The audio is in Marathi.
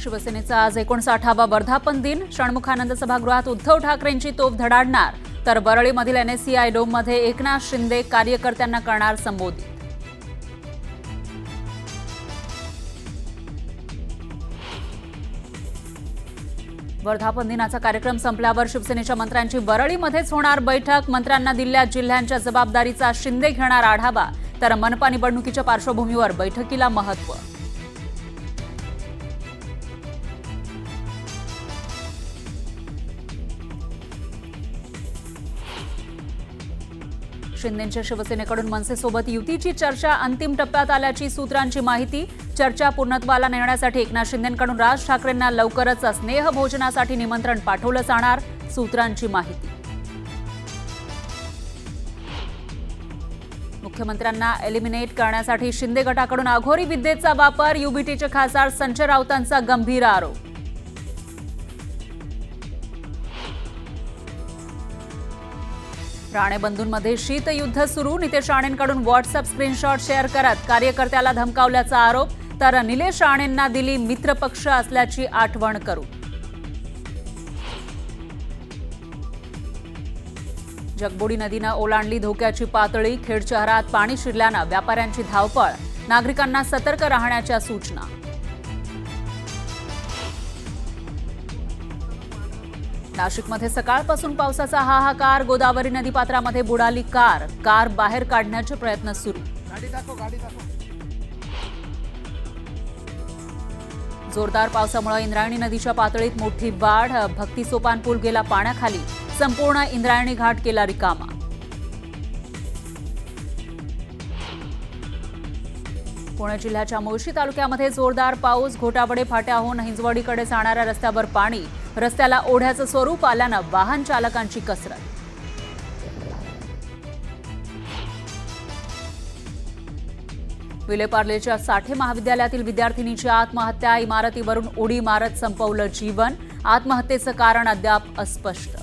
शिवसेनेचा आज 59वा वर्धापन दिन. षण्मुखानंद सभागृहात उद्धव ठाकरेंची तोफ धडाडणार, तर वरळीमधील NSCI डोममध्ये एकनाथ शिंदे कार्यकर्त्यांना करणार संबोधित. वर्धापन दिनाचा कार्यक्रम संपल्यावर शिवसेनेच्या मंत्र्यांची वरळीमध्येच होणार बैठक. मंत्र्यांना दिलेल्या जिल्ह्यांच्या जबाबदारीचा शिंदे घेणार आढावा, तर मनपा निवडणुकीच्या पार्श्वभूमीवर बैठकीला महत्त्व. शिंदेंच्या शिवसेनेकडून मनसेसोबत युतीची चर्चा अंतिम टप्प्यात आल्याची सूत्रांची माहिती. चर्चा पूर्णत्वाला नेण्यासाठी एकनाथ शिंदेंकडून राज ठाकरेंना लवकरच स्नेहभोजनासाठी निमंत्रण पाठवलं जाणार, सूत्रांची माहिती. मुख्यमंत्र्यांना एलिमिनेट करण्यासाठी शिंदे गटाकडून अघोरी विद्येचा वापर, युबीटीचे खासदार संजय राऊतांचा गंभीर आरोप. राणेबंधूंमध्ये शीतयुद्ध सुरू, नितेश राणेंकडून व्हॉट्सअप स्क्रीनशॉट शेअर करत कार्यकर्त्याला धमकावल्याचा आरोप, तर निलेश राणेंना दिली मित्रपक्ष असल्याची आठवण करू. जगबुडी नदीनं ओलांडली धोक्याची पातळी, खेड शहरात पाणी शिरल्यानं व्यापाऱ्यांची धावपळ, नागरिकांना सतर्क राहण्याच्या सूचना. नाशिकमध्ये सकाळपासून पावसाचा हाहाकार, गोदावरी नदीपात्रामध्ये बुडाली कार बाहेर काढण्याचे प्रयत्न सुरू. जोरदार पावसामुळे इंद्रायणी नदीच्या पातळीत मोठी वाढ, भक्ती सोपान पूल गेला पाण्याखाली, संपूर्ण इंद्रायणी घाट केला रिकामा. पुणे जिल्ह्याच्या मुळशी तालुक्यामध्ये जोरदार पाऊस, घोटावडे फाट्याहून हिंजवडीकडे जाणाऱ्या रस्त्यावर पाणी, रस्त्याला ओढ्याचं स्वरूप आल्यानं वाहन चालकांची कसरत. विलेपार्लेच्या साठे महाविद्यालयातील विद्यार्थिनीची आत्महत्या, इमारतीवरून उडी मारत संपवलं जीवन, आत्महत्येचं कारण अद्याप अस्पष्ट.